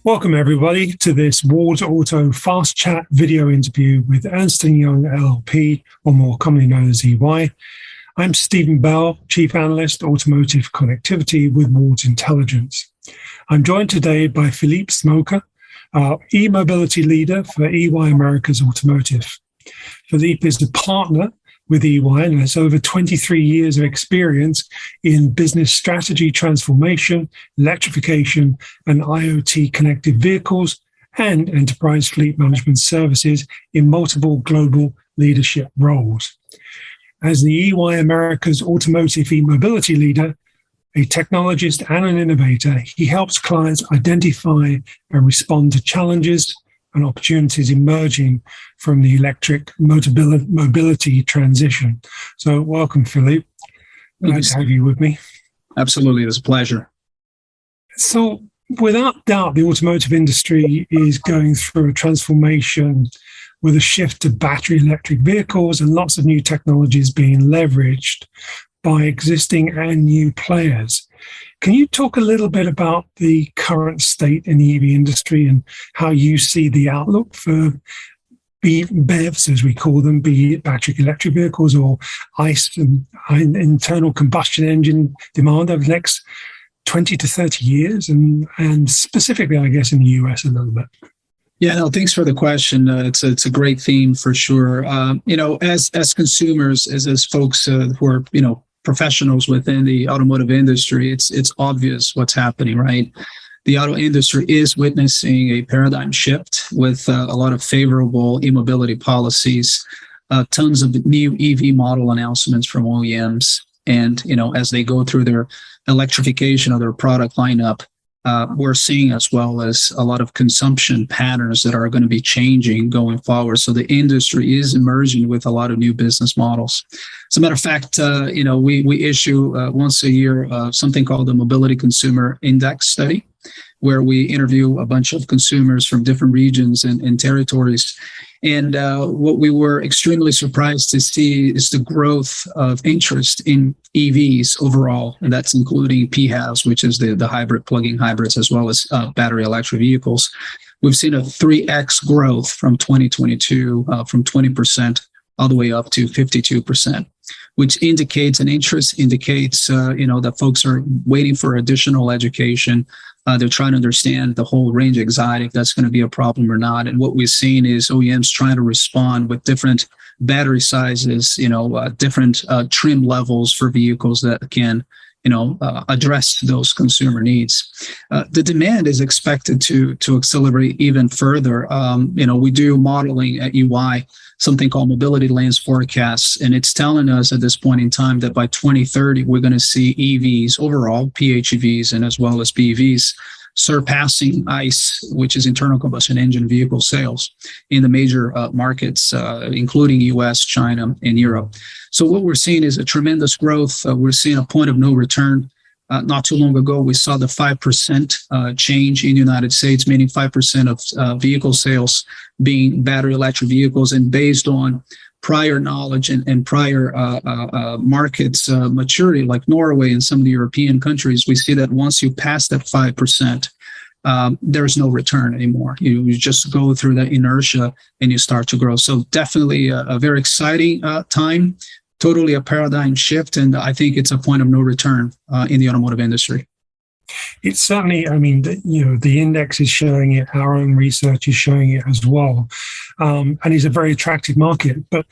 Welcome, everybody, to this Ward Auto Fast Chat video interview with Ernst & Young LLP, or more commonly known as EY. I'm Stephen Bell, Chief Analyst, Automotive Connectivity with Ward's Intelligence. I'm joined today by Felipe Smolka, our eMobility leader for EY Americas Automotive. Felipe is a partner with EY and has over 23 years of experience in business strategy transformation, electrification, and IoT connected vehicles and enterprise fleet management services in multiple global leadership roles. As the EY Americas Automotive eMobility leader, a technologist and an innovator, he helps clients identify and respond to challenges and opportunities emerging from the electric mobility transition. So welcome, Philippe. Glad to have you with me. Absolutely, it's a pleasure. So without doubt, the automotive industry is going through a transformation with a shift to battery electric vehicles and lots of new technologies being leveraged by existing and new players. Can you talk a little bit about the current state in the EV industry and how you see the outlook for BEVs, as we call them, be it battery electric vehicles or ICE and internal combustion engine demand over the next 20 to 30 years, and specifically, I guess, in the US a little bit? Yeah, no, thanks for the question. It's a great theme for sure. As consumers, as folks who are, professionals within the automotive industry, it's obvious what's happening, right? The auto industry is witnessing a paradigm shift with a lot of favorable e-mobility policies, tons of new EV model announcements from OEMs. And, as they go through their electrification of their product lineup, we're seeing as well as a lot of consumption patterns that are going to be changing going forward. So the industry is emerging with a lot of new business models. As a matter of fact, we issue once a year something called the Mobility Consumer Index Study, where we interview a bunch of consumers from different regions and territories. And what we were extremely surprised to see is the growth of interest in EVs overall, and that's including PHEVs, which is the hybrid plug-in hybrids, as well as battery electric vehicles. We've seen a 3x growth from 2022, from 20% all the way up to 52%, which indicates that folks are waiting for additional education. They're trying to understand the whole range anxiety, if that's going to be a problem or not. And what we've seen is OEMs trying to respond with different battery sizes, different trim levels for vehicles that can, address those consumer needs. The demand is expected to accelerate even further. We do modeling at EY, something called Mobility Lens Forecasts, and it's telling us at this point in time that by 2030, we're going to see EVs overall, PHEVs, and as well as BEVs, surpassing ICE, which is internal combustion engine vehicle sales in the major markets, including US, China, and Europe. So what we're seeing is a tremendous growth. We're seeing a point of no return. Not too long ago, we saw the 5% change in the United States, meaning 5% of vehicle sales being battery electric vehicles. And based on prior knowledge and prior markets maturity, like Norway and some of the European countries, we see that once you pass that 5%, there's no return anymore. You just go through that inertia and you start to grow. So definitely a very exciting time. Totally a paradigm shift, and I think it's a point of no return in the automotive industry. It's certainly, the index is showing it, our own research is showing it as well, and it's a very attractive market. But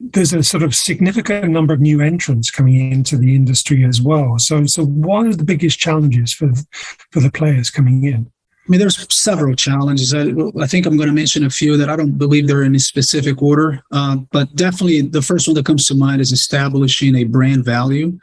there's a sort of significant number of new entrants coming into the industry as well. So what are the biggest challenges for the players coming in? There's several challenges. I think I'm going to mention a few that I don't believe they're in any specific order, but definitely the first one that comes to mind is establishing a brand value.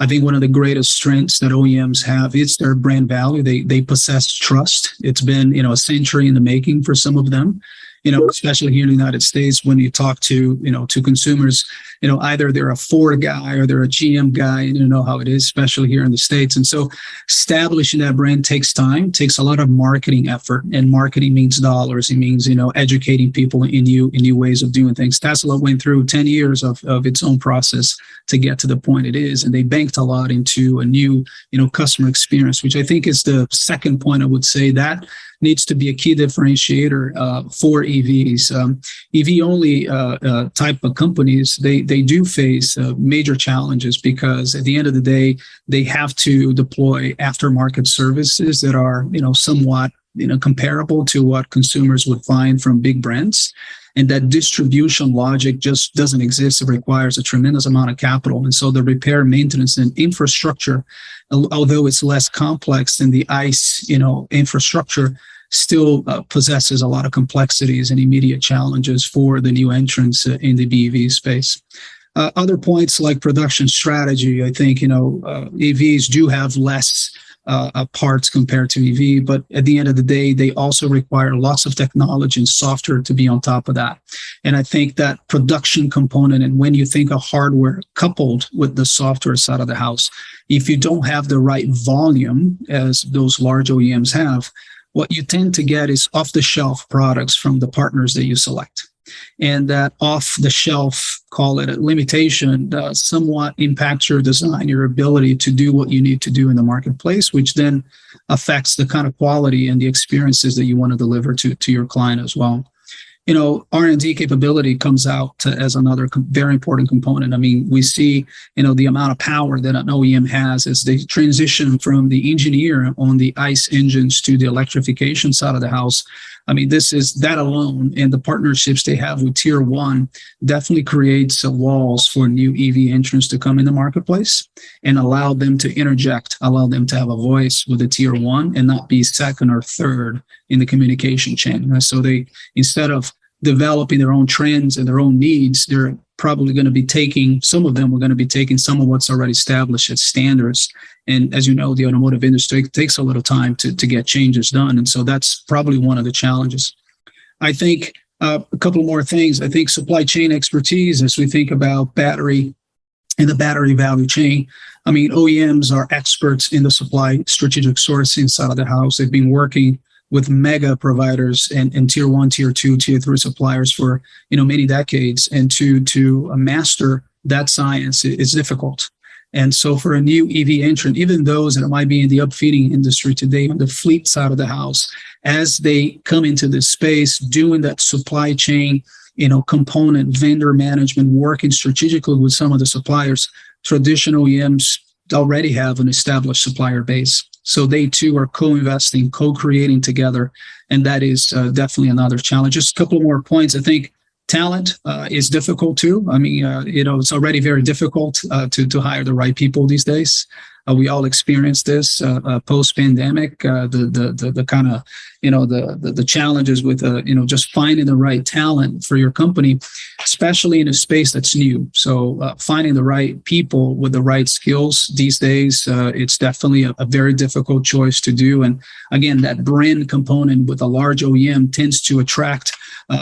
I think one of the greatest strengths that OEMs have is their brand value. They possess trust. It's been, a century in the making for some of them. especially here in the United States, when you talk to, to consumers, either they're a Ford guy or they're a GM guy, and you know how it is, especially here in the States. And so establishing that brand takes time, takes a lot of marketing effort, and marketing means dollars. It means, educating people in new ways of doing things. Tesla went through 10 years of its own process to get to the point it is. And they banked a lot into a new, customer experience, which I think is the second point I would say that needs to be a key differentiator for EVs. EV-only type of companies, they do face major challenges because at the end of the day, they have to deploy aftermarket services that are, somewhat, comparable to what consumers would find from big brands. And that distribution logic just doesn't exist. It requires a tremendous amount of capital. And so the repair, maintenance, and infrastructure, although it's less complex than the ICE, infrastructure, still possesses a lot of complexities and immediate challenges for the new entrants in the BEV space. Other points like production strategy, I think, EVs do have less parts compared to EV, but at the end of the day, they also require lots of technology and software to be on top of that. And I think that production component, and when you think of hardware coupled with the software side of the house, if you don't have the right volume as those large OEMs have, what you tend to get is off-the-shelf products from the partners that you select. And that off-the-shelf, call it a limitation, does somewhat impact your design, your ability to do what you need to do in the marketplace, which then affects the kind of quality and the experiences that you want to deliver to your client as well. R&D capability comes out as another very important component. I mean, we see, the amount of power that an OEM has as they transition from the engineer on the ICE engines to the electrification side of the house. I mean, this is that alone, and the partnerships they have with Tier 1 definitely creates walls for new EV entrants to come in the marketplace and allow them to interject, allow them to have a voice with the Tier 1 and not be second or third in the communication chain. So they, instead of developing their own trends and their own needs, they're probably going to be taking, some of them are going to be taking some of what's already established as standards. And as you know, the automotive industry takes a little time to get changes done. And so that's probably one of the challenges. I think a couple more things. I think supply chain expertise, as we think about battery and the battery value chain. I mean, OEMs are experts in the supply strategic sourcing side of the house. They've been working with mega providers and Tier 1, Tier 2, Tier 3 suppliers for, many decades. And to master that science is difficult. And so for a new EV entrant, even those that might be in the upfitting industry today on the fleet side of the house, as they come into this space, doing that supply chain, component vendor management, working strategically with some of the suppliers, traditional OEMs already have an established supplier base. So they too are co-investing, co-creating together. And that is definitely another challenge. Just a couple more points. I think talent is difficult too. I mean, it's already very difficult to hire the right people these days. We all experienced this post-pandemic, the kind of, the challenges with, just finding the right talent for your company, especially in a space that's new. So finding the right people with the right skills these days, it's definitely a very difficult choice to do. And again, that brand component with a large OEM tends to attract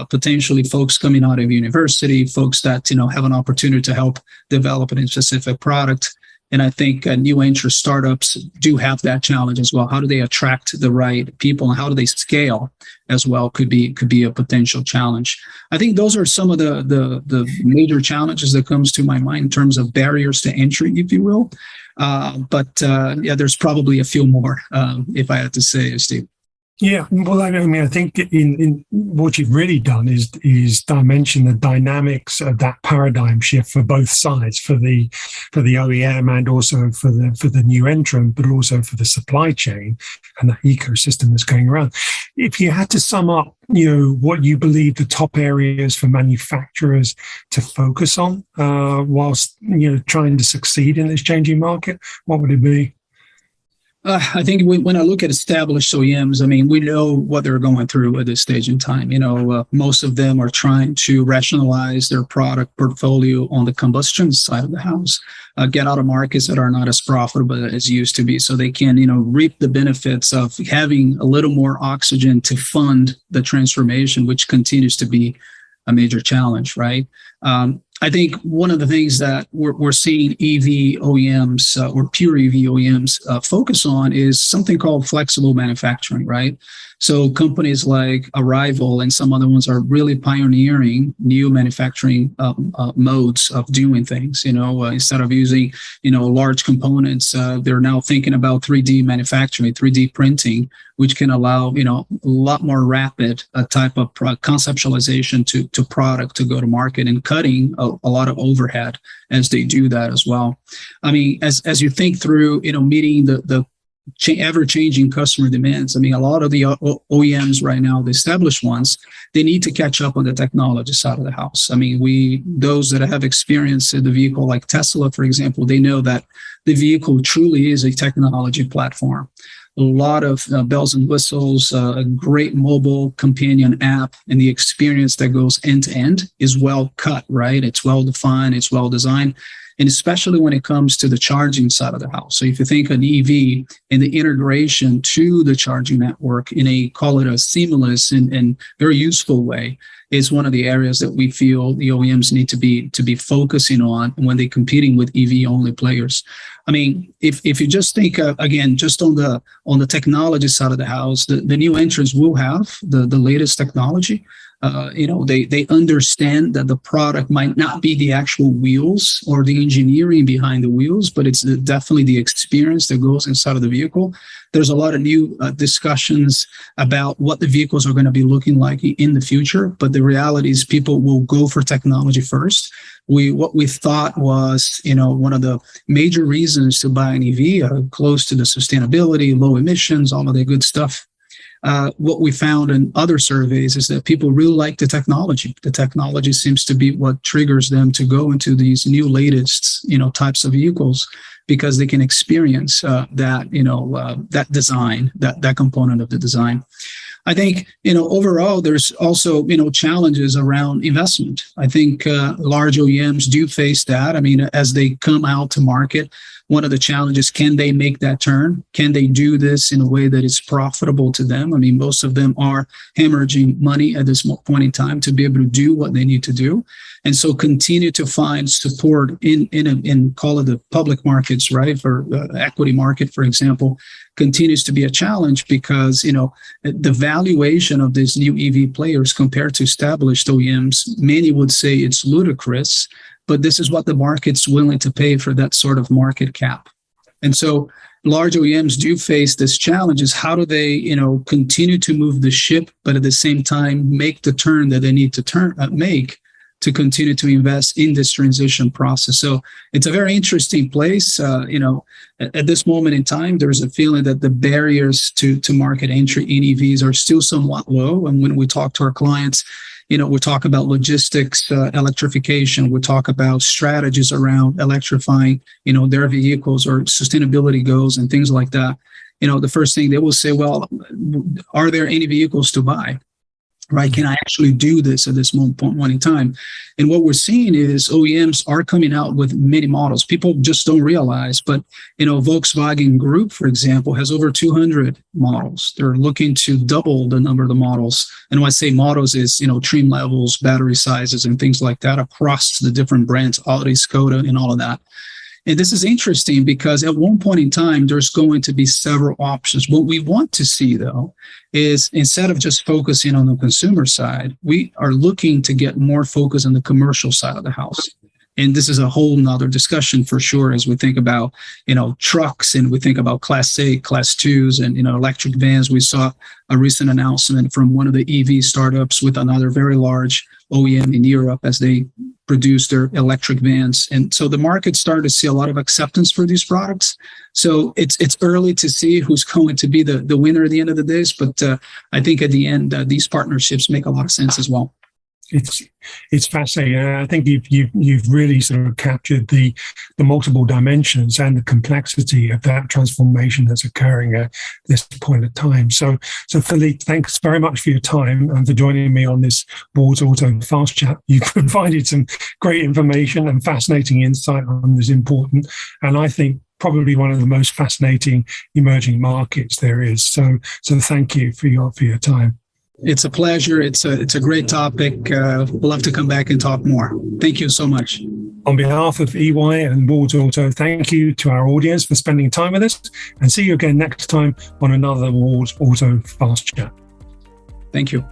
potentially folks coming out of university, folks that, have an opportunity to help develop a specific product. And I think new entry startups do have that challenge as well. How do they attract the right people, and how do they scale as well could be a potential challenge. I think those are some of the major challenges that comes to my mind in terms of barriers to entry, if you will. But there's probably a few more, if I had to say, Steve. Yeah, well, I mean, I think in what you've really done is dimension the dynamics of that paradigm shift for both sides, for the OEM and also for the new entrant, but also for the supply chain and that ecosystem that's going around. If you had to sum up, what you believe the top areas for manufacturers to focus on whilst trying to succeed in this changing market, what would it be? I think when I look at established OEMs, I mean, we know what they're going through at this stage in time. Most of them are trying to rationalize their product portfolio on the combustion side of the house, get out of markets that are not as profitable as used to be, so they can, reap the benefits of having a little more oxygen to fund the transformation, which continues to be a major challenge, right? I think one of the things that we're seeing EV OEMs or pure EV OEMs focus on is something called flexible manufacturing, right? So companies like Arrival and some other ones are really pioneering new manufacturing modes of doing things. Instead of using, large components, they're now thinking about 3D manufacturing, 3D printing, which can allow, a lot more rapid type of conceptualization to product to go to market, and cutting a lot of overhead as they do that as well. I mean, as you think through, meeting the ever-changing customer demands. I mean, a lot of the OEMs right now, the established ones, they need to catch up on the technology side of the house. I mean, those that have experience in the vehicle, like Tesla, for example, they know that the vehicle truly is a technology platform. A lot of bells and whistles, a great mobile companion app, and the experience that goes end to end is well cut, right? It's well defined, it's well designed. And especially when it comes to the charging side of the house. So if you think an EV and the integration to the charging network in a, call it a seamless and very useful way, is one of the areas that we feel the OEMs need to be focusing on when they're competing with EV only players. I mean, if you just think again, just on the technology side of the house, the new entrants will have the latest technology. They understand that the product might not be the actual wheels or the engineering behind the wheels, but it's definitely the experience that goes inside of the vehicle. There's a lot of new discussions about what the vehicles are going to be looking like in the future, but the reality is people will go for technology first. What we thought was, one of the major reasons to buy an EV, close to the sustainability, low emissions, all of the good stuff. What we found in other surveys is that people really like the technology. The technology seems to be what triggers them to go into these new latest, types of vehicles, because they can experience that design, that component of the design. I think, overall, there's also, challenges around investment. I think large OEMs do face that. I mean, as they come out to market, one of the challenges, can they make that turn? Can they do this in a way that is profitable to them? I mean, most of them are hemorrhaging money at this point in time to be able to do what they need to do. And so continue to find support in call it the public markets, right? For equity market, for example, continues to be a challenge because, the valuation of these new EV players compared to established OEMs, many would say it's ludicrous, but this is what the market's willing to pay for that sort of market cap. And so large OEMs do face this challenge, is how do they, continue to move the ship, but at the same time make the turn that they need to make to continue to invest in this transition process. So it's a very interesting place. At this moment in time, there's a feeling that the barriers to market entry in EVs are still somewhat low. And when we talk to our clients, we talk about logistics, electrification. We talk about strategies around electrifying, their vehicles or sustainability goals and things like that. The first thing they will say, well, are there any vehicles to buy? Right? Can I actually do this at this point in time? And what we're seeing is OEMs are coming out with many models. People just don't realize, but, Volkswagen Group, for example, has over 200 models. They're looking to double the number of the models. And when I say models is, trim levels, battery sizes, and things like that across the different brands, Audi, Skoda, and all of that. And this is interesting because at one point in time, there's going to be several options. What we want to see, though, is instead of just focusing on the consumer side, we are looking to get more focus on the commercial side of the house. And this is a whole nother discussion for sure, as we think about, trucks, and we think about Class 8, Class 2s, and, electric vans. We saw a recent announcement from one of the EV startups with another very large OEM in Europe as they produce their electric vans. And so the market started to see a lot of acceptance for these products. So it's early to see who's going to be the winner at the end of the day. But I think at the end, these partnerships make a lot of sense as well. it's fascinating. And I think you've really sort of captured the multiple dimensions and the complexity of that transformation that's occurring at this point of time. So Philippe, thanks very much for your time and for joining me on this Ward's Auto Fast Chat. You provided some great information and fascinating insight on this important, and I think probably one of the most fascinating emerging markets there is. So thank you for your time. It's a pleasure. It's a great topic. We'll love to come back and talk more. Thank you so much. On behalf of EY and Ward's Auto, thank you to our audience for spending time with us, and see you again next time on another Ward's Auto Fast Chat. Thank you.